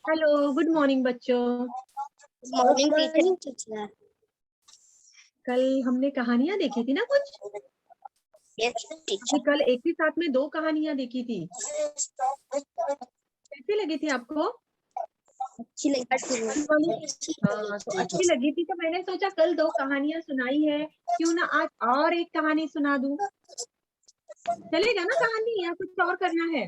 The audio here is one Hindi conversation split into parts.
हेलो, गुड मॉर्निंग बच्चों। Morning teacher. कल हमने कहानियां देखी थी ना कुछ। यस अभी टीचर। कल एक ही साथ में 2 कहानियां देखी थी। कैसी लगी थी आपको? अच्छी लगी। हाँ, तो अच्छी लगी थी तो मैंने सोचा कल 2 कहानियां सुनाई है, क्यों ना आज और एक कहानी सुना दूं। चलेगा ना कहानी या कुछ और करना है?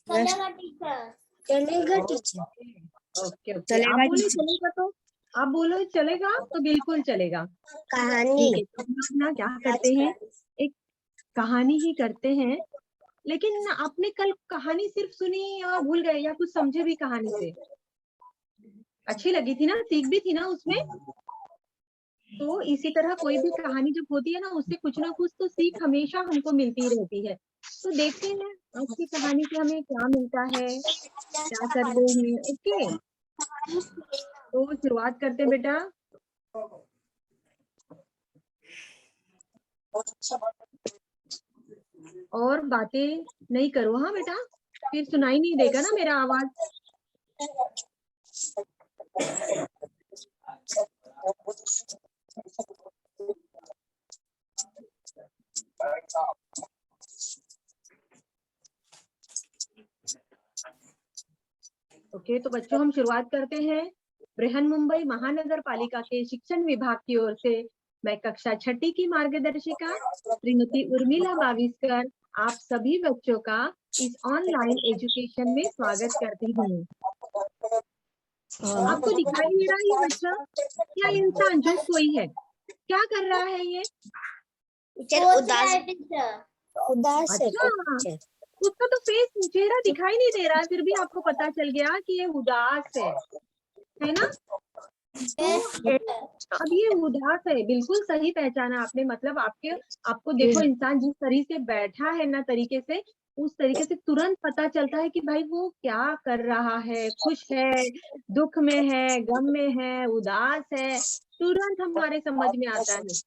चलेगा टीचर। चलेगा टीचर। ओके ओके, आप चलेगा बोले टीचर। चलेगा तो आप बोलो चलेगा तो बिल्कुल चलेगा। कहानी ठीक है, तो हम लोग ना क्या करते हैं, एक कहानी ही करते हैं। लेकिन आपने कल कहानी सिर्फ सुनी या भूल गए या कुछ समझे भी कहानी से? अच्छी लगी थी ना, सीख भी थी ना उसमें। तो इसी तरह कोई भी कहानी जब होती है ना, उससे कुछ ना कुछ तो सीख हमेशा हमको मिलती रहती है। तो देखते हैं आज की कहानी से हमें क्या मिलता है, क्या कर रहे हैं। ओके, तो शुरुआत करते हैं बेटा। और बातें नहीं करो हाँ बेटा, फिर सुनाई नहीं देगा ना मेरा आवाज। ओके, तो बच्चों हम शुरुआत करते हैं। बृहन मुंबई महानगर पालिका के शिक्षण विभाग की ओर से मैं कक्षा 6ठी की मार्गदर्शिका श्रीमती उर्मिला बाविस्कर आप सभी बच्चों का इस ऑनलाइन एजुकेशन में स्वागत करती हूँ। आपको दिखाई दे रहा है ये बच्चा या इंसान जो कोई है, क्या कर रहा है ये? उदास है। अच्छा, उसका तो फेस चेहरा दिखाई नहीं दे रहा है, फिर भी आपको पता चल गया कि ये उदास है ना? तो अब ये उदास है, बिल्कुल सही पहचाना आपने। मतलब आपको देखो, इंसान जिस तरीके से बैठा है ना, तरीके से उस तरीके से तुरंत पता चलता है कि भाई वो क्या कर रहा है, खुश है, दुख में है, गम में है, उदास है, तुरंत हमारे समझ में आता है।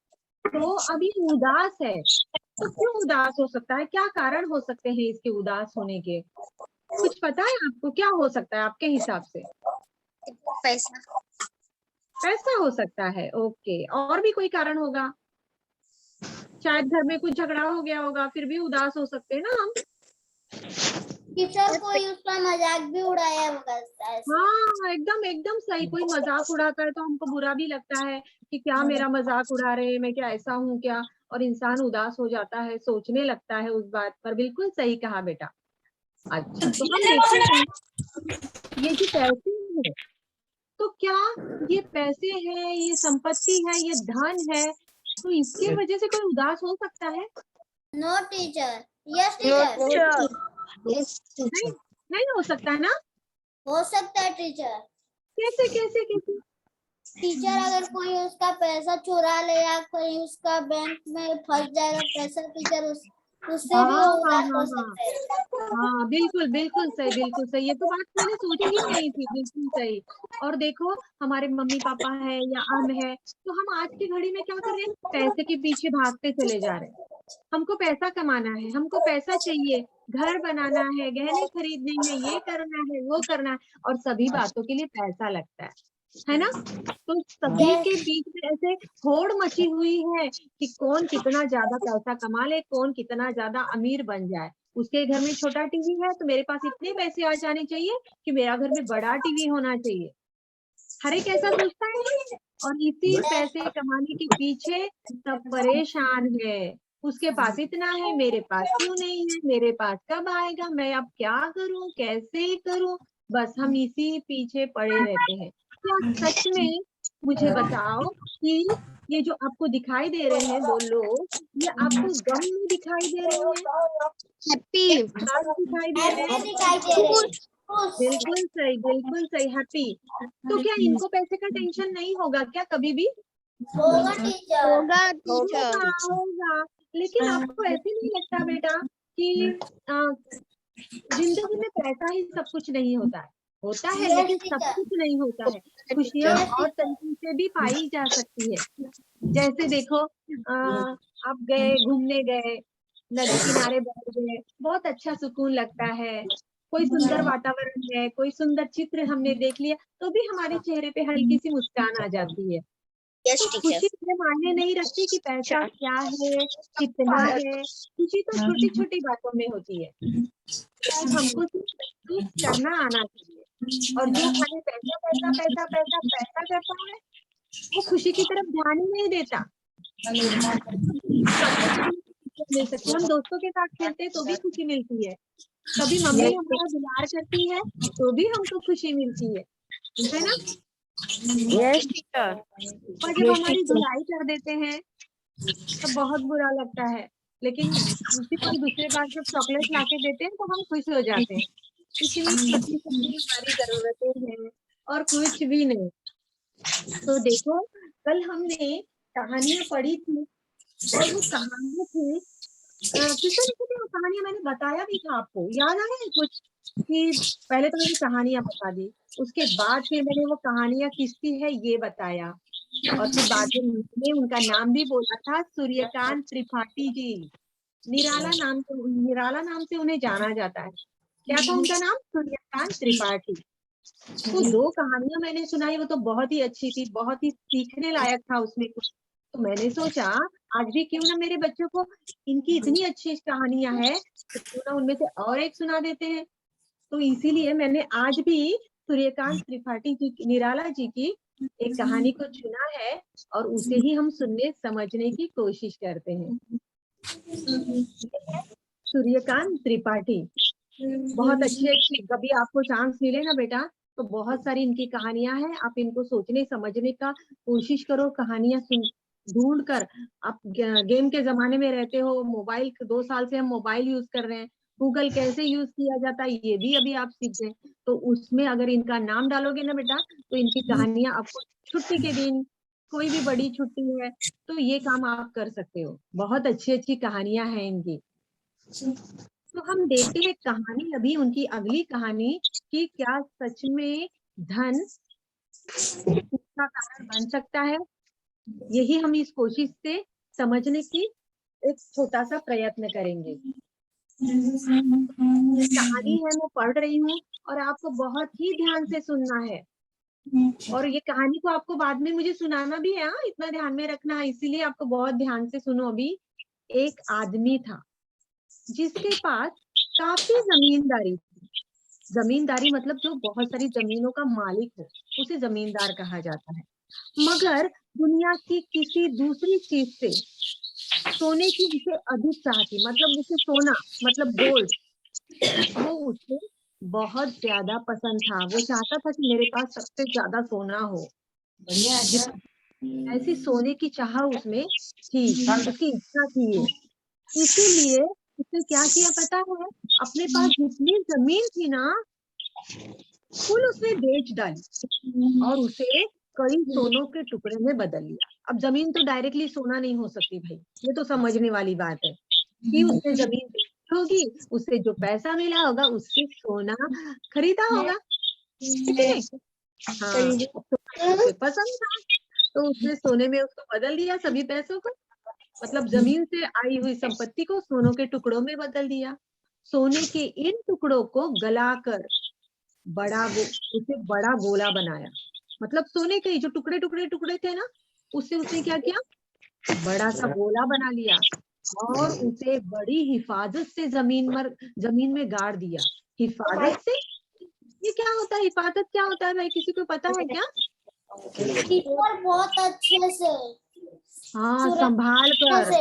तो अब ये उदास है, तो क्यों उदास हो सकता है, क्या कारण हो सकते हैं इसके उदास होने के? कुछ पता है आपको क्या हो सकता है आपके हिसाब से? पैसा। पैसा हो सकता है। ओके, और भी कोई कारण होगा? शायद घर में कुछ झगड़ा हो गया होगा, फिर भी उदास हो सकते हैं ना हम। टीचर कोई उसका मजाक भी उड़ाया होगा। हाँ, एकदम एकदम सही। कोई मजाक उड़ाता है तो हमको बुरा भी लगता है कि क्या मेरा मजाक उड़ा रहे हैं, मैं क्या ऐसा हूँ क्या? और इंसान उदास हो जाता है, सोचने लगता है उस बात पर। बिल्कुल सही कहा बेटा। अच्छा, तो हम देखते हैं ये जो पैसे हैं, तो क्या ये पैसे हैं, ये संपत्ति है, ये धन है, तो इसके वजह से कोई उदास हो सकता है? No teacher. Yes teacher. नहीं, नहीं हो सकता ना? हो सकता है टीचर। कैसे कैसे कैसे? टीचर अगर कोई उसका पैसा चुरा ले या कोई उसका बैंक में फंस जाएगा पैसा, टीचर उससे भी हाँ वो हाँ उदास हाँ हो हाँ सकता है। हाँ, बिल्कुल बिल्कुल सही, बिल्कुल सही। ये तो बात मैंने सोची ही नहीं थी, बिल्कुल सही। और देखो, हमारे मम्मी पापा है या हम है, तो हम आज की घड़ी में क्या कर रहे हैं, पैसे के पीछे भागते चले जा रहे हैं। हमको पैसा कमाना है, हमको पैसा चाहिए, घर बनाना है, गहने खरीदने हैं, ये करना है, वो करना है, और सभी बातों के लिए पैसा लगता है ना? तो सभी के बीच में ऐसे होड़ मची हुई है कि कौन कितना ज्यादा पैसा कमा ले, कौन कितना ज्यादा अमीर बन जाए। उसके घर में छोटा टीवी है तो मेरे पास इतने पैसे आ जाने चाहिए कि मेरा घर में बड़ा टीवी होना चाहिए। हर एक ऐसा सोचता है ना, और इसी पैसे कमाने के पीछे सब परेशान है। उसके पास इतना है, मेरे पास क्यों नहीं है, मेरे पास कब आएगा, मैं अब क्या करूं, कैसे करूं? बस हम इसी पीछे पड़े रहते हैं। क्या सच में, मुझे बताओ कि ये जो आपको दिखाई दे रहे हैं 2 लोग, ये आपको गम में दिखाई दे रहे हैं, हैप्पी उदास दिखाई दे रहे हैं? दिखाई दे रहे हैं। बिल्कुल सही हैप्पी। तो क्या इनको पैसे का टेंशन नहीं होगा क्या कभी भी? होगा टीचर। होगा होगा होगा। लेकिन आपको ऐसे नहीं लगता बेटा कि जिंदगी में पैसा ही सब कुछ नहीं होता है? होता है Yes, लेकिन सब teacher. कुछ नहीं होता है। खुशियाँ Yes, और teacher. तरीके से भी पाई जा सकती है। जैसे देखो आप गए घूमने गए, नदी किनारे बैठ गए, बहुत अच्छा सुकून लगता है। कोई सुंदर वातावरण है, कोई सुंदर चित्र हमने देख लिया तो भी हमारे चेहरे पे हल्की सी मुस्कान आ जाती है। यस तो टीचर। खुशी ये मायने नहीं रखती कि पैसा क्या है, कितना है। खुशी तो छोटी छोटी बातों में होती है। तो हमको सिर्फ महसूस करना आना चाहिए। और जो खाली पैसा पैसा पैसा पैसा पैसा करता है वो खुशी की तरफ ध्यान ही नहीं देता। मिल सकती है, हम दोस्तों के साथ खेलते हैं तो भी खुशी मिलती है। कभी मम्मी हमारा दुलार करती है तो भी हमको खुशी मिलती है ना? Yes teacher. और जब हमारी धुलाई कर देते हैं तो बहुत बुरा लगता है। लेकिन उसी पर दूसरे बार जब चॉकलेट लाके देते हैं तो हम खुश हो जाते हैं। इतनी छोटी छोटी हमारी जरूरतें हैं और कुछ भी नहीं। तो देखो कल हमने कहानियां पढ़ी थी और वो कहानी थी किसने लिखी थी वो कहानियां? मैंने बताया भी था आपको, याद आ रहा है कुछ? कि पहले तो मैंने कहानियां बता दी, उसके बाद फिर मैंने वो कहानियां किसकी है ये बताया, और फिर बाद में मैंने उनका नाम भी बोला था, सूर्यकांत त्रिपाठी जी। निराला नाम से उन्हें जाना जाता है। क्या था उनका नाम? सूर्यकांत त्रिपाठी। तो दो कहानियां मैंने सुनाई, वो तो बहुत ही अच्छी थी, बहुत ही सीखने लायक था उसमें कुछ। तो मैंने सोचा आज भी क्यों ना मेरे बच्चों को, इनकी इतनी अच्छी कहानियां हैं तो क्यों ना उनमें से और एक सुना देते हैं। तो इसीलिए मैंने आज भी सूर्यकांत त्रिपाठी जी की, निराला जी की एक कहानी को चुना है और उसे ही हम सुनने समझने की कोशिश करते हैं। सूर्यकांत त्रिपाठी बहुत अच्छी कभी आपको चांस मिले ना बेटा तो बहुत सारी इनकी कहानियां हैं, आप इनको सोचने समझने का कोशिश करो। कहानियां सुन ढूंढ कर, आप गेम के जमाने में रहते हो, मोबाइल 2 साल से हम मोबाइल यूज कर रहे हैं, गूगल कैसे यूज किया जाता है ये भी अभी आप सीख गए। तो उसमें अगर इनका नाम डालोगे ना बेटा तो इनकी कहानियां आपको छुट्टी के दिन, कोई भी बड़ी छुट्टी है तो ये काम आप कर सकते हो। बहुत अच्छी अच्छी कहानियां हैं इनकी। तो हम देखते हैं कहानी अभी उनकी अगली कहानी कि क्या सच में धन का कारण बन सकता है। यही हम इस कोशिश से समझने की एक छोटा सा प्रयत्न करेंगे। कहानी है मैं पढ़ रही हूँ और आपको बहुत ही ध्यान से सुनना है, और ये कहानी को आपको बाद में मुझे सुनाना भी है। इतना ध्यान में रखना है, इसीलिए आपको बहुत ध्यान से सुनो। अभी एक आदमी था जिसके पास काफी जमींदारी थी। जमींदारी मतलब जो बहुत सारी जमीनों का मालिक हो उसे जमींदार कहा जाता है। मगर दुनिया की किसी दूसरी चीज से सोने की उसे अधिक चाह थी, मतलब उसे सोना मतलब गोल्ड वो उसे बहुत ज्यादा पसंद था। वो चाहता था कि मेरे पास सबसे ज्यादा सोना हो। ऐसी सोने की चाह उसमें थी, उसकी इच्छा थी ये। इसीलिए उसने क्या किया पता है? अपने पास जितनी जमीन थी ना कुल उसने बेच डाली और उसे कई सोनों के टुकड़े में बदल लिया। अब जमीन तो डायरेक्टली सोना नहीं हो सकती भाई, ये तो समझने वाली बात है कि उसने जमीन बेची होगी, उससे जो पैसा मिला होगा उससे सोना खरीदा होगा, ठीक है? हाँ, तो उसे पसंद था तो उसने सोने में उसको बदल दिया, सभी पैसों को, मतलब जमीन से आई हुई संपत्ति को सोनों के टुकड़ों में बदल दिया। सोने के इन टुकड़ों को गलाकर उसे बड़ा गोला बनाया। मतलब सोने के जो टुकड़े टुकड़े टुकड़े थे ना उससे उसने क्या किया? बड़ा सा गोला बना लिया और उसे बड़ी हिफाजत से जमीन में गाड़ दिया। हिफाजत से? ये क्या होता है? हिफाजत क्या होता है भाई, किसी को पता है क्या? टीचर बहुत अच्छे से। हाँ, संभाल कर। से।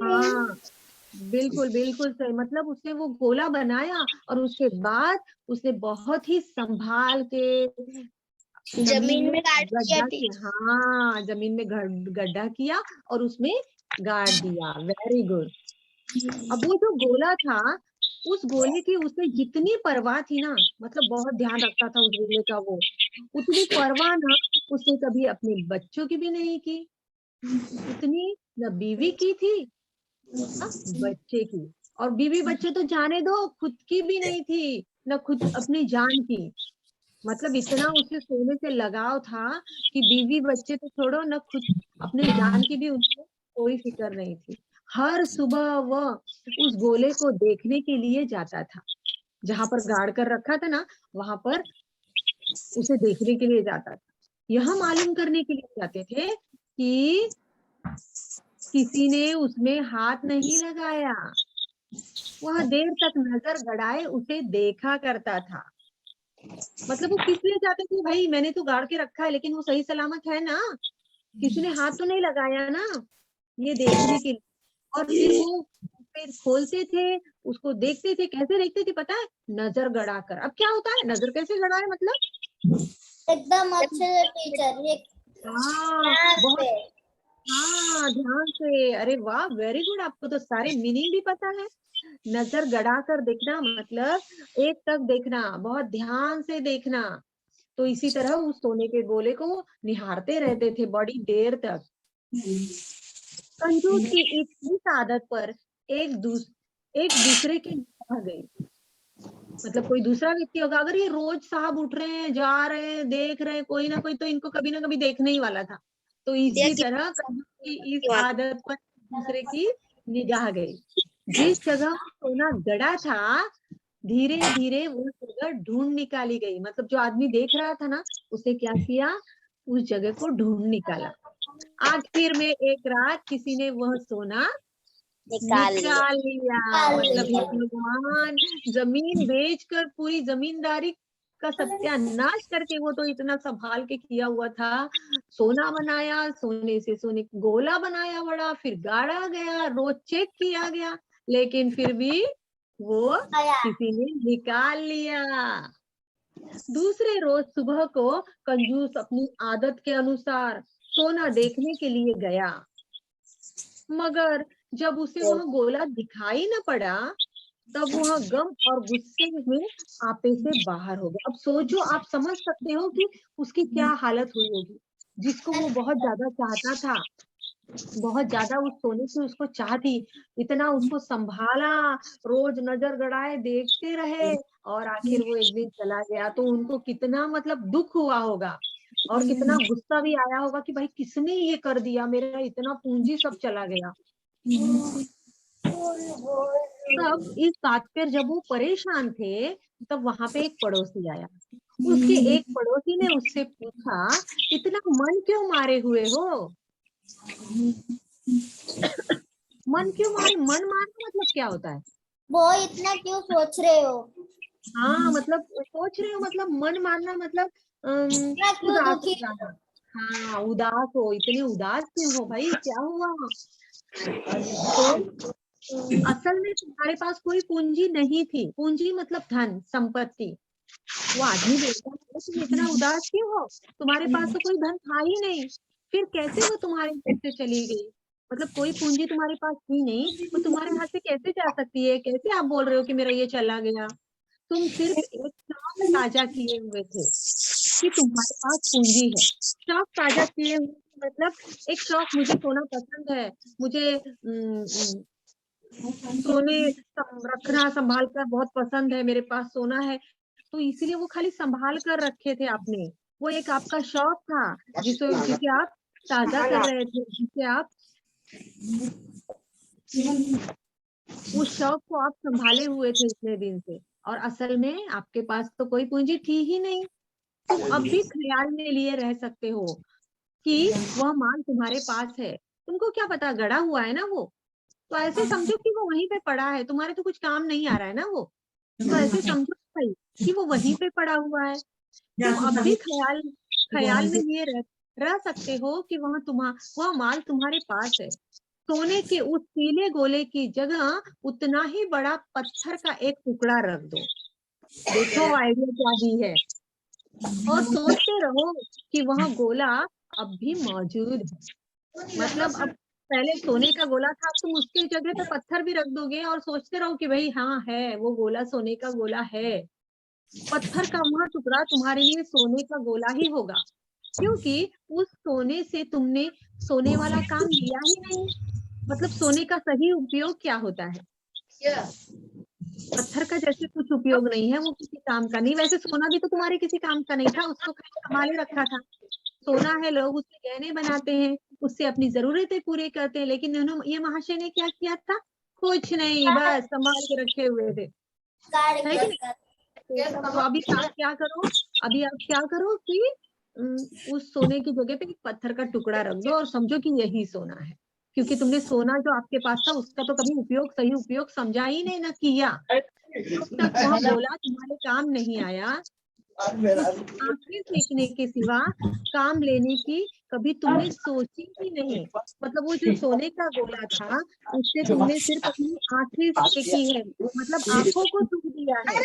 हाँ बिल्कुल बिल्कुल सही, मतलब उसने वो गोला बनाया और उसके बाद उसने बहुत ही संभाल के जमीन में गाड़ दिया गड्ढा किया। हाँ, जमीन में गड्ढा किया और उसमें गाड़ दिया। Very good. अब वो जो गोला था उस गोले की उसे जितनी परवाह थी ना, मतलब बहुत ध्यान रखता था उस गोले का वो, उतनी परवाह ना उसने कभी अपने बच्चों की भी नहीं की, उतनी न बीवी की थी न बच्चे की। और बीवी बच्चे तो जाने दो, खुद की भी नहीं थी, न खुद अपनी जान की। मतलब इतना उसे सोने से लगाव था कि बीवी बच्चे तो छोड़ो, न खुद अपने जान की भी उनको कोई फिक्र नहीं थी। हर सुबह वह उस गोले को देखने के लिए जाता था, जहां पर गाड़ कर रखा था ना, वहां पर उसे देखने के लिए जाता था। यह मालूम करने के लिए जाते थे कि किसी ने उसमें हाथ नहीं लगाया। वह देर तक नजर गड़ाए उसे देखा करता था। मतलब वो किस लिए जाते थे, भाई मैंने तो गाड़ के रखा है लेकिन वो सही सलामत है ना, किसी ने हाथ तो नहीं लगाया ना, ये देखने के लिए। और फिर वो फिर खोलते थे, उसको देखते थे। कैसे देखते थे पता है? नजर गड़ाकर। अब क्या होता है, नजर कैसे गड़ाए मतलब? एकदम अच्छे से टीचर, ये हाँ ध्यान बहुत, से। हाँ ध्यान से। अरे वाह, वेरी गुड, आपको तो सारे मीनिंग भी पता है। नजर गड़ा कर देखना मतलब एक टक देखना, बहुत ध्यान से देखना। तो इसी तरह उस सोने के गोले को वो निहारते रहते थे बड़ी देर तक। कंजूस की इस आदत पर एक दूसरे की निगाह गई। मतलब कोई दूसरा व्यक्ति होगा, अगर ये रोज साहब उठ रहे हैं, जा रहे हैं, देख रहे हैं, कोई ना कोई तो इनको कभी ना कभी देखने ही वाला था। तो इसी तरह कंजूस की इस आदत पर दूसरे की निगाह गई। जिस जगह वो सोना गड़ा था, धीरे धीरे वो जगह ढूंढ निकाली गई। मतलब जो आदमी देख रहा था ना, उसे क्या किया, उस जगह को ढूंढ निकाला। आखिर में एक रात किसी ने वह सोना निकाल लिया। निकाल लिया। निकाल मतलब लिया। हे भगवान, जमीन बेचकर पूरी जमींदारी का सत्यानाश करके वो तो इतना संभाल के किया हुआ था, सोना बनाया, सोने से सोने का गोला बनाया बड़ा, फिर गाड़ा गया, रोज चेक किया गया, लेकिन फिर भी वो आया। किसी ने निकाल लिया। दूसरे रोज सुबह को कंजूस अपनी आदत के अनुसार सोना देखने के लिए गया, मगर जब उसे वह गोला दिखाई न पड़ा, तब वह गम और गुस्से में आपे से बाहर हो गया। अब सोचो, आप समझ सकते हो कि उसकी क्या हालत हुई होगी, जिसको वो बहुत ज्यादा चाहता था, बहुत ज्यादा उस सोने की उसको चाह थी, इतना उसको संभाला, रोज नजर गड़ाए देखते रहे, और आखिर वो एक दिन चला गया। तो उनको कितना मतलब दुख हुआ होगा, और कितना गुस्सा भी आया होगा कि भाई किसने ये कर दिया, मेरा इतना पूंजी सब चला गया। तब इस बात पर जब वो परेशान थे, तब वहां पे एक पड़ोसी आया। उसके एक पड़ोसी ने उससे पूछा, इतना मन क्यों मारे हुए हो? मन क्यों मारे? मन मारना मतलब क्या होता है? वो इतना क्यों सोच रहे हो? हाँ मतलब सोच रहे हो, मतलब मन मारना मतलब इतना क्यों उदास हो दुखी हो? जाना। हाँ उदास हो, इतने उदास क्यों हो भाई, क्या हुआ? तो असल में तुम्हारे पास कोई पूंजी नहीं थी। पूंजी मतलब धन संपत्ति। वो आदमी बोलता है, तुम इतना उदास क्यों हो? तुम्हारे पास तो कोई धन था ही नहीं, फिर कैसे वो तुम्हारे हाथ से चली गई? मतलब कोई पूंजी तुम्हारे पास थी नहीं, वो तुम्हारे हाथ से कैसे जा सकती है? कैसे आप बोल रहे हो कि मेरा ये चला गया? तुम सिर्फ एक शौक ताजा किए हुए थे कि तुम्हारे पास पूंजी है। शौक ताजा किए हुए मतलब एक शौक, मुझे सोना पसंद है, मुझे सोने रखना संभाल कर बहुत पसंद है, मेरे पास सोना है, तो इसीलिए वो खाली संभाल कर रखे थे आपने। वो एक आपका शौक था, जिसे आप ताजा कर रहे थे, जिसे आप उस शौक को आप संभाले हुए थे इतने दिन से। और असल में आपके पास तो कोई पूंजी थी ही नहीं। तुम अब भी ख्याल में लिए रह सकते हो कि वह माल तुम्हारे पास है। तुमको क्या पता, गड़ा हुआ है ना वो, तो ऐसे समझो कि वो वहीं पे पड़ा है, तुम्हारे तो कुछ काम नहीं आ रहा है ना वो, तो ऐसे समझो भाई कि वो वहीं पे पड़ा हुआ है। तुम अब भी ख्याल ख्याल में लिए रह सकते हो कि वह माल तुम्हारे पास है। सोने के उस पीले गोले की जगह उतना ही बड़ा पत्थर का एक टुकड़ा रख दो। देखो आइडिया क्या दी है। और सोचते रहो कि वह गोला अब भी मौजूद है। मतलब अब पहले सोने का गोला था, अब तुम उसके जगह पे पत्थर भी रख दोगे और सोचते रहो कि भाई हाँ है, वो गोला सोने का गोला है। पत्थर का वह टुकड़ा तुम्हारे लिए सोने का गोला ही होगा, क्योंकि उस सोने से तुमने सोने वाला काम लिया ही नहीं। मतलब सोने का सही उपयोग क्या होता है? पत्थर का जैसे कुछ उपयोग नहीं है, वो किसी काम का नहीं। वैसे सोना भी तो तुम्हारे किसी काम का नहीं था, उसको खाली संभाले रखा था। सोना है, लोग उससे गहने बनाते हैं, उससे अपनी जरूरतें पूरी करते हैं, लेकिन ये महाशय ने क्या किया था? कुछ नहीं, बस संभाल के रखे हुए थे, है कि नहीं? तो अभी आप क्या करो, अभी आप क्या करो कि उस सोने की जगह पे एक पत्थर का टुकड़ा रख दो और समझो कि यही सोना है, क्योंकि तुमने सोना जो आपके पास था उसका तो कभी उपयोग, सही उपयोग समझा ही नहीं, ना किया। अब तक वह गोला तुम्हारे काम नहीं आया, आंखें देखने के सिवा काम लेने की कभी तुमने सोची ही नहीं। मतलब वो जो सोने का गोला था, उससे तुमने सिर्फ अपनी आंखें देखी है, मतलब आंखों को छू दिया है।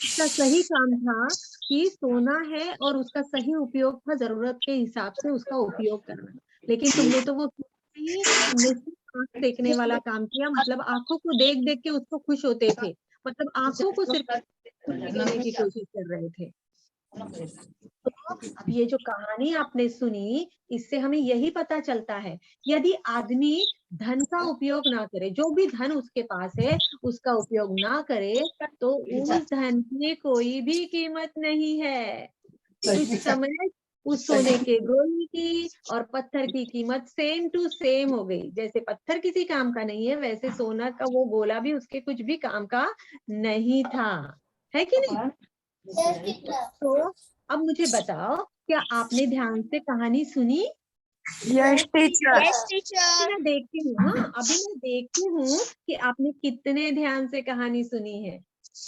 उसका सही काम था कि सोना है और उसका सही उपयोग था जरूरत के हिसाब से उसका उपयोग करना, लेकिन तुमने तो वो नहीं, तुमने सिर्फ आंख देखने वाला काम किया। मतलब आंखों को देख देख के उसको खुश होते थे, मतलब आंखों को सिर्फ खुशी देने की कोशिश कर रहे थे। तो अब ये जो कहानी आपने सुनी, इससे हमें यही पता चलता है, यदि आदमी धन का उपयोग ना करे, जो भी धन उसके पास है उसका उपयोग ना करे, तो उस धन की कोई भी कीमत नहीं है। उस समय उस सोने के गोले की और पत्थर की कीमत सेम टू सेम हो गई। जैसे पत्थर किसी काम का नहीं है, वैसे सोना का वो गोला भी उसके कुछ भी काम का नहीं था, है कि नहीं? तो अब मुझे बताओ, क्या आपने ध्यान से कहानी सुनी? Yes teacher. Yes teacher. मैं देखती हूँ, हाँ अभी मैं देखती हूँ कि आपने कितने ध्यान से कहानी सुनी है।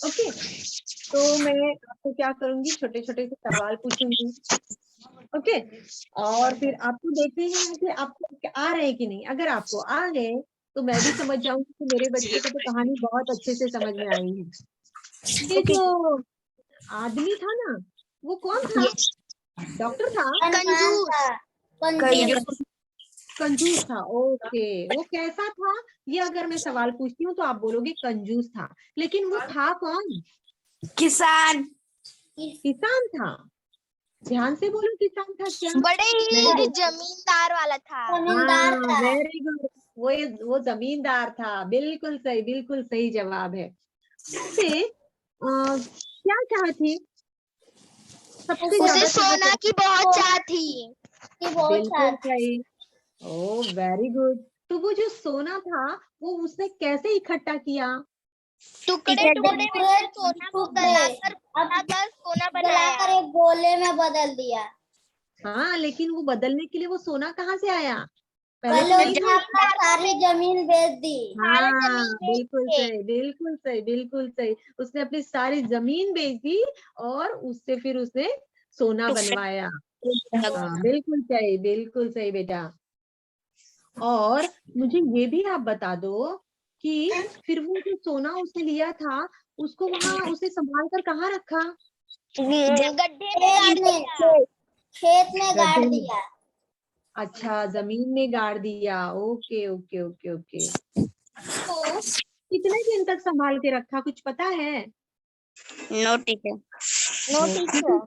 ओके, तो मैं आपको क्या करूंगी, छोटे छोटे से सवाल पूछूंगी। ओके, और फिर आपको देखते हैं कि आपको आ रहे हैं कि नहीं। अगर आपको आ गए तो मैं भी समझ जाऊंगी कि मेरे बच्चे को तो कहानी बहुत अच्छे से समझ में आई है। ये जो आदमी था ना, वो कौन था? डॉक्टर था? कंजूस था। ओके, वो कैसा था? ये अगर मैं सवाल पूछती हूँ तो आप बोलोगे कंजूस था, लेकिन वो था कौन? किसान। किसान था। ध्यान से बोलो, किसान था क्या? बड़े ही जमींदार वाला था। हाँ, वेरी गुड। वो जमींदार था, बिल्कुल सही, बिल्कुल सही जवाब है। से क्या चाह थी? सबसे उसे ज्यादा सोना की बहुत चाह थी। बिल्कुल सही। ओ वेरी गुड। तो वो जो सोना था वो उसने कैसे इकट्ठा किया? टुकड़े टुकड़े में सोना को गलाकर सोना बनाया। एक गोले में बदल दिया। हाँ, लेकिन वो बदलने के लिए वो सोना कहाँ से आया? पहले तो नहीं उसने था। अपना सारी जमीन बेच दी। हाँ, बिल्कुल सही, बिल्कुल सही, बिल्कुल सही। उसने अपनी सारी जमीन बेच दी और उससे फिर उसने सोना बनवाया। हाँ, बिल्कुल सही, बिल्कुल सही बेटा। और मुझे ये भी आप बता दो कि फिर वो जो सोना उसने लिया था उसको वहां उसने संभाल कर कहाँ रखा? गड्ढे में गाड़ दिया। खेत में गाड़ गड्ढे में। दिया। अच्छा, जमीन में गाड़ दिया। Okay okay okay okay. तो कितने दिन तक संभाल के रखा, कुछ पता है? No teacher. No teacher.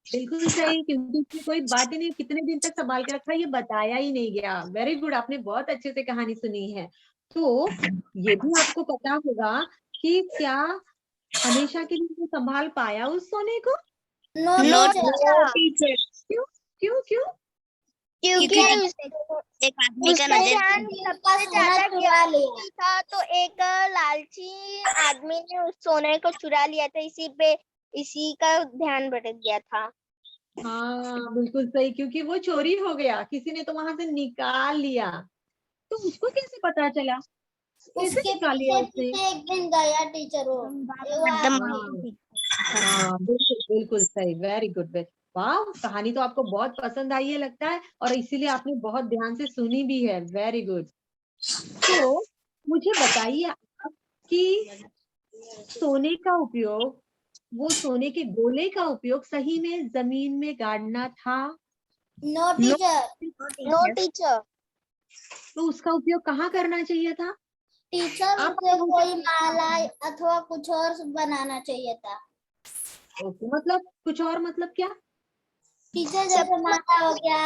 बिल्कुल सही, क्योंकि इसमें कोई बात ही नहीं, कितने दिन तक संभाल के रखा ये बताया ही नहीं गया। वेरी गुड, आपने बहुत अच्छे से कहानी सुनी है। तो ये भी आपको पता होगा कि क्या हमेशा के लिए वो संभाल पाया उस सोने को? No teacher. क्यों क्यों क्यों? क्योंकि एक आदमी का ध्यान सबसे ज्यादा कीमती था, तो एक लालची आदमी ने उस सोने को चुरा लिया था, इसी का ध्यान भटक गया था। हाँ, बिल्कुल सही, क्योंकि वो चोरी हो गया, किसी ने तो वहां से निकाल लिया। तो उसको कैसे पता चला? कैसे उसके निकाल लिया उसने? एक दिन गया टीचर वो हाँ, बिल्कुल बिल्कुल सही, वेरी गुड। वाह, कहानी तो आपको बहुत पसंद आई है लगता है, और इसीलिए आपने बहुत ध्यान से सुनी भी है। Very good. तो मुझे बताइए आप कि सोने का उपयोग वो सोने के गोले का उपयोग सही में जमीन में गाड़ना था? No teacher. No teacher. तो उसका उपयोग कहाँ करना चाहिए था? टीचर आप उसे कोई माला अथवा कुछ और बनाना चाहिए था। ओके, मतलब कुछ और, मतलब क्या? टीचर जैसे माला हो गया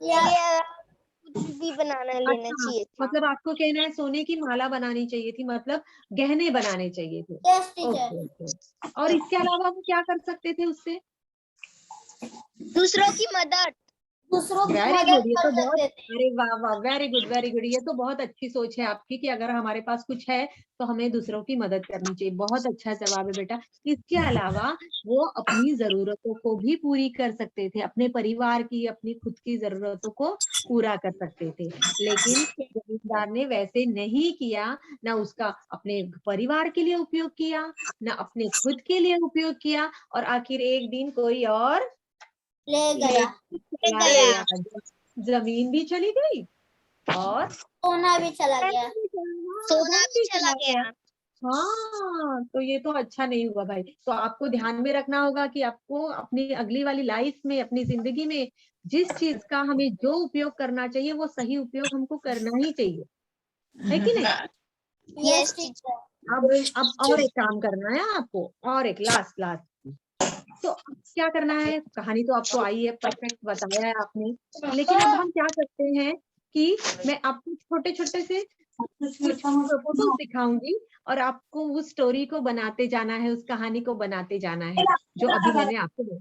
या कुछ भी बनाना लेना अच्छा, चाहिए था। मतलब आपको कहना है सोने की माला बनानी चाहिए थी, मतलब गहने बनाने चाहिए थे। Yes teacher. Okay okay. और इसके अलावा वो क्या कर सकते थे उससे? दूसरों की मदद। दूसरों की वेरी मदद गुड, ये कर तो बहुत, सकते थे। अरे वाह वाह, वेरी गुड वेरी गुड, ये तो बहुत अच्छी सोच है आपकी कि अगर हमारे पास कुछ है तो हमें दूसरों की मदद करनी चाहिए। बहुत अच्छा जवाब है बेटा। इसके अलावा वो अपनी जरूरतों को भी पूरी कर सकते थे, अपने परिवार की, अपनी खुद की जरूरतों को पूरा कर सकते थे, लेकिन जमींदार ने वैसे नहीं किया। ना उसका अपने परिवार के लिए उपयोग किया, ना अपने खुद के लिए उपयोग किया, और आखिर एक दिन कोई और ले ले गया। चला गया। गया। जमीन भी चली गई और सोना भी चला गया। सोना धन भी भी चला चला गया। गया। हाँ, तो ये तो अच्छा नहीं हुआ भाई। तो आपको ध्यान में रखना होगा कि आपको अपनी अगली वाली लाइफ में, अपनी जिंदगी में जिस चीज का हमें जो उपयोग करना चाहिए वो सही उपयोग हमको करना ही चाहिए, है कि नहीं? Yes teacher. अब और एक काम करना है आपको, और एक लास्ट लास्ट। तो अब क्या करना है? कहानी तो आपको आई है, परफेक्ट बताया है आपने, लेकिन अब हम क्या करते हैं कि मैं आपको छोटे छोटे से कुछ फोटो दिखाऊंगी और आपको उस स्टोरी को बनाते जाना है, उस कहानी को बनाते जाना है जो अभी मैंने आपको बोला।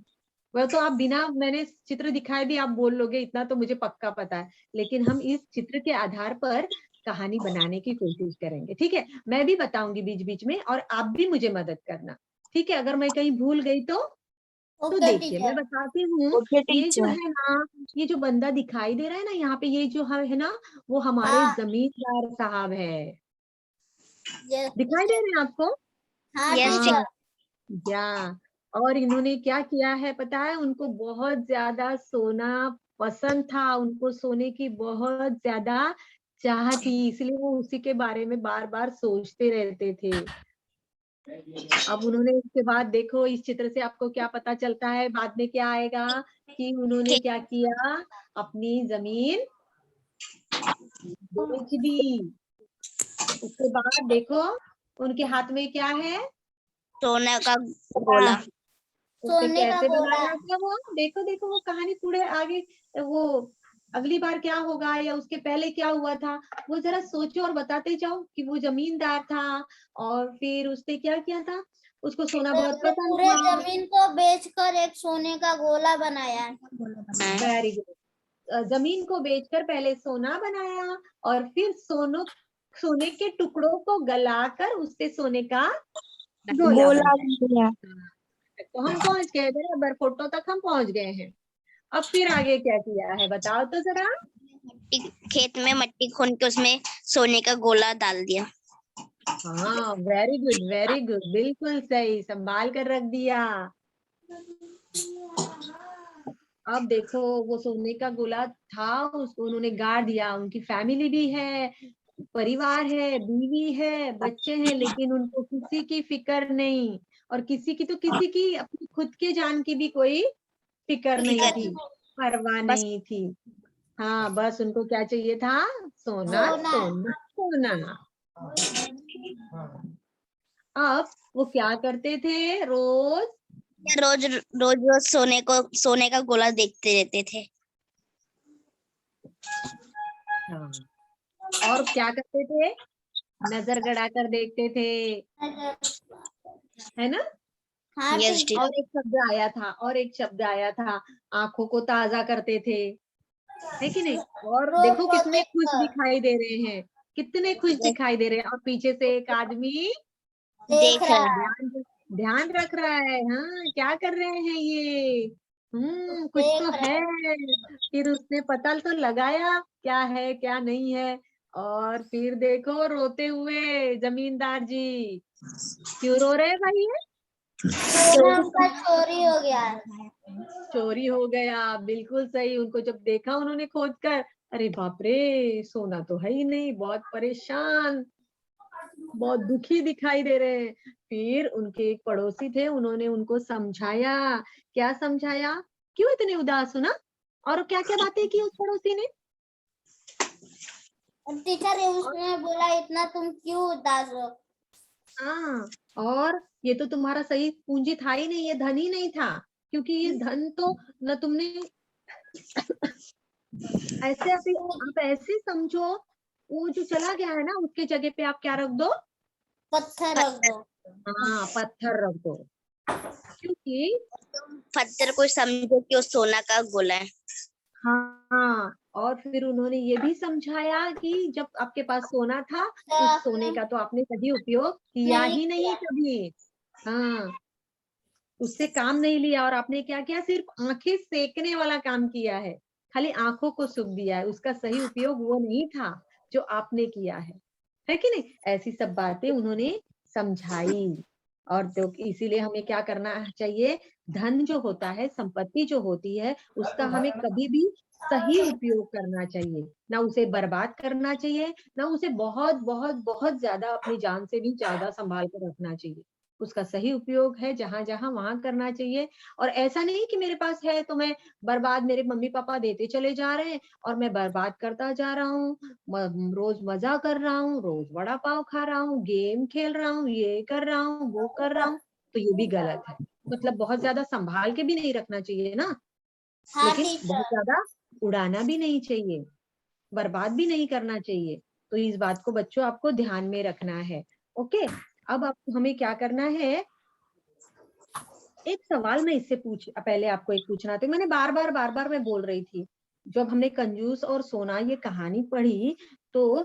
वह तो आप बिना मैंने चित्र दिखाए भी आप बोल लोगे, इतना तो मुझे पक्का पता है, लेकिन हम इस चित्र के आधार पर कहानी बनाने की कोशिश करेंगे, ठीक है? मैं भी बताऊंगी बीच बीच में और आप भी मुझे मदद करना, ठीक है? अगर मैं कहीं भूल गई तो ओके देखिए मैं टीचर। बताती हूँ। ओके ये जो टीचर। है ना, ये जो बंदा दिखाई दे रहा है ना यहाँ पे, ये जो है ना, वो हमारे हाँ जमींदार साहब है। यस दिखाई दे टीचर। रहे हैं आपको? हाँ यस टीचर। हाँ, या और इन्होंने क्या किया है पता है? उनको बहुत ज्यादा सोना पसंद था, उनको सोने की बहुत ज्यादा चाह थी, इसलिए वो उसी के बारे में बार बार सोचते रहते थे। अब उन्होंने इसके बाद देखो, इस चित्र से आपको क्या पता चलता है, बाद में क्या आएगा कि उन्होंने क्या किया, अपनी जमीन बेच दी। उसके बाद देखो उनके हाथ में क्या है? सोने का गोला। उसने सोने का कैसे गोला। बनाया था वो? देखो देखो, वो कहानी थोड़े आगे, वो अगली बार क्या होगा या उसके पहले क्या हुआ था, वो जरा सोचो और बताते जाओ कि वो जमींदार था और फिर उसने क्या किया था, उसको सोना बहुत उसने पसंद पूरे था। जमीन को बेचकर एक सोने का गोला बनाया। Very good. जमीन को बेचकर पहले सोना बनाया और फिर सोने के टुकड़ों को गलाकर उससे सोने का गोला गोला बनाया। बनाया। तो हम पहुंच गए, बराबर फोटो तक हम पहुंच गए हैं। अब फिर आगे क्या किया है बताओ तो जरा। खेत में मट्टी खोन के उसमें सोने का गोला डाल दिया। हाँ, वेरी गुड वेरी गुड, बिल्कुल सही, संभाल कर रख दिया। अब देखो वो सोने का गोला था, उसको उन्होंने गाड़ दिया। उनकी फैमिली भी है, परिवार है, बीवी है, बच्चे हैं, लेकिन उनको किसी की फिक्र नहीं, और किसी की तो किसी की अपनी खुद के जान की भी कोई फिक्र नहीं थी, परवाह बस नहीं थी। हाँ, बस उनको क्या चाहिए था? सोना सोना। सोना सोना। अब वो क्या करते थे रोज? रोज रोज रोज सोने का गोला देखते रहते थे। हाँ, और क्या करते थे? नजर गड़ा कर देखते थे, है ना? हाँ यस टीचर। और एक शब्द आया था, और एक शब्द आया था, आंखों को ताजा करते थे, है कि नहीं? और रोज देखो को कितने खुश देखकर दिखाई दे रहे हैं, कितने खुश दिखाई दे रहे हैं, और पीछे से एक आदमी देख देख रहा रहा। है। ध्यान रख रहा है। हाँ, क्या कर रहे हैं ये? कुछ तो देख रहा है। है। फिर उसने पता तो लगाया क्या है क्या नहीं है, और फिर देखो रोते हुए जमींदार जी। क्यों रो रहे हैं भाई ये? सोना उनका चोरी हो गया है। चोरी हो गया, बिल्कुल सही। उनको जब देखा उन्होंने खोद कर, अरे बाप रे, सोना तो है ही नहीं, बहुत परेशान। बहुत दुखी दिखाई दे रहे हैं। फिर उनके एक पड़ोसी थे, उन्होंने उनको समझाया। क्या समझाया? क्यों इतने उदास हो ना? और क्या क्या बातें की उस पड़ोसी ने? टीचर उसने बोला इतना तुम क्यों उदास हो। हाँ, और ये तो तुम्हारा सही पूंजी था ही नहीं, ये धन ही नहीं था, क्योंकि ये धन तो न तुमने ऐसे अभी आप ऐसे समझो, वो जो चला गया है ना उसके जगह पे आप क्या रख दो? पत्थर रख दो। हाँ, पत्थर रख दो, क्योंकि पत्थर को समझो कि वो सोना का गोला है। हाँ, और फिर उन्होंने ये भी समझाया कि जब आपके पास सोना था, उस सोने का तो आपने कभी उपयोग किया ही नहीं कभी। हाँ, उससे काम नहीं लिया, और आपने क्या किया? सिर्फ आंखें सेकने वाला काम किया है, खाली आंखों को सुख दिया है। उसका सही उपयोग वो नहीं था जो आपने किया है कि नहीं? ऐसी सब बातें उन्होंने समझाई। और तो इसीलिए हमें क्या करना चाहिए? धन जो होता है, संपत्ति जो होती है, उसका हमें कभी भी सही उपयोग करना चाहिए, ना उसे बर्बाद करना चाहिए, ना उसे बहुत बहुत बहुत ज्यादा अपनी जान से भी ज्यादा संभाल कर रखना चाहिए। उसका सही उपयोग है जहां जहां वहां करना चाहिए। और ऐसा नहीं कि मेरे पास है तो मैं बर्बाद, मेरे मम्मी पापा देते चले जा रहे हैं और मैं बर्बाद करता जा रहा हूँ, रोज मजा कर रहा हूँ, रोज वड़ा पाव खा रहा हूँ, गेम खेल रहा हूँ, ये कर रहा हूँ, वो कर रहा हूँ, तो ये भी गलत है। मतलब बहुत ज्यादा संभाल के भी नहीं रखना चाहिए ना, हाँ लेकिन टीचर। बहुत ज्यादा उड़ाना भी नहीं चाहिए, बर्बाद भी नहीं करना चाहिए। तो इस बात को बच्चों आपको ध्यान में रखना है। ओके, अब आप हमें क्या करना है? एक सवाल मैं इससे पहले आपको एक पूछना था, मैंने बार बार मैं बोल रही थी, जब हमने कंजूस और सोना ये कहानी पढ़ी, तो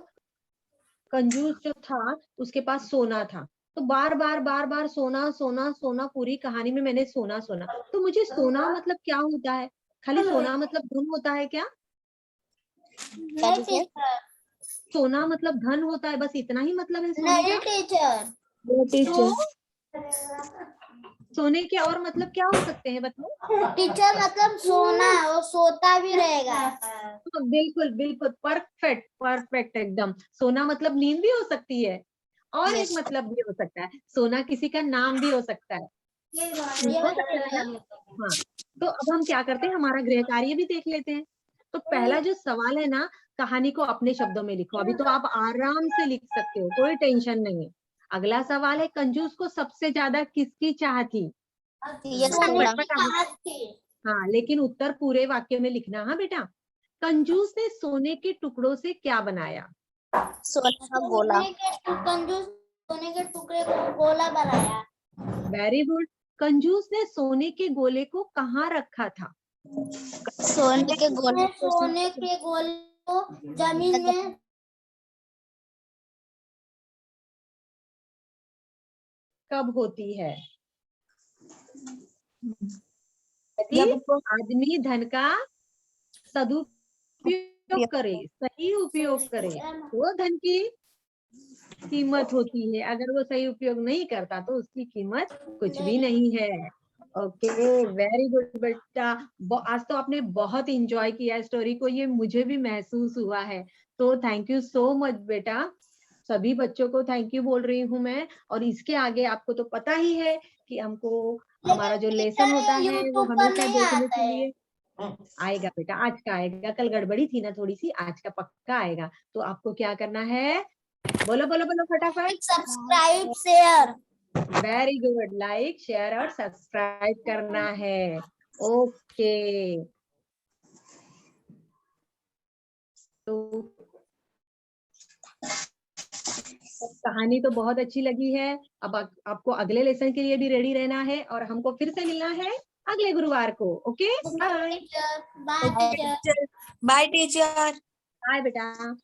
कंजूस जो था उसके पास सोना था, तो बार बार सोना सोना सोना, पूरी कहानी में मैंने सोना सोना। तो मुझे सोना मतलब क्या होता है? खाली सोना मतलब धन होता है क्या? नहीं टीचर। सोना मतलब धन होता है, बस इतना ही मतलब है सोने नहीं का? टीचर। तो सोने के और मतलब क्या हो सकते हैं बताओ? टीचर मतलब सोना, वो सोता भी रहेगा। बिल्कुल बिल्कुल, परफेक्ट परफेक्ट एकदम। सोना मतलब नींद भी हो सकती है, और एक मतलब भी हो सकता है, सोना किसी का नाम भी हो सकता है, हो सकता है ना? हाँ, तो अब हम क्या करते हैं, हमारा गृह कार्य भी देख लेते हैं। तो पहला जो सवाल है ना, कहानी को अपने शब्दों में लिखो। अभी तो आप आराम से लिख सकते हो, कोई टेंशन नहीं है। अगला सवाल है, कंजूस को सबसे ज्यादा किसकी चाह थी? हाँ, लेकिन उत्तर पूरे वाक्य में लिखना। हाँ बेटा, कंजूस ने सोने के टुकड़ों से क्या बनाया? सोने का गोला। कंजूस सोने के टुकड़े को गोला बनाया। Very good. कंजूस ने सोने के गोले को कहाँ रखा था? सोने के गोले को सोने के गोले को जमीन में। कब होती है? यदि आदमी धन का सदुपयोग करे, सही उपयोग करे, तो धन की कीमत होती है। अगर वो सही उपयोग नहीं करता तो उसकी कीमत कुछ भी नहीं है। ओके, वेरी गुड बेटा। आज तो आपने बहुत इंजॉय किया स्टोरी को, ये मुझे भी महसूस हुआ है। तो थैंक यू सो मच बेटा, सभी बच्चों को थैंक यू बोल रही हूँ मैं। और इसके आगे आपको तो पता ही है कि हमको हमारा जो लेसन होता है वो यूट्यूब पर हमेशा नहीं देखने आता के है। लिए आएगा बेटा। आज का आएगा, कल गड़बड़ी थी ना थोड़ी सी, आज का पक्का आएगा। तो आपको क्या करना है? बोलो बोलो बोलो फटाफट। Subscribe share. Very good, like share और सब्सक्राइब करना है। ओके, तो कहानी तो बहुत अच्छी लगी है। अब आपको अगले लेसन के लिए भी रेडी रहना है, और हमको फिर से मिलना है अगले गुरुवार को। Okay, bye bye teacher. Bye teacher. Bye बेटा।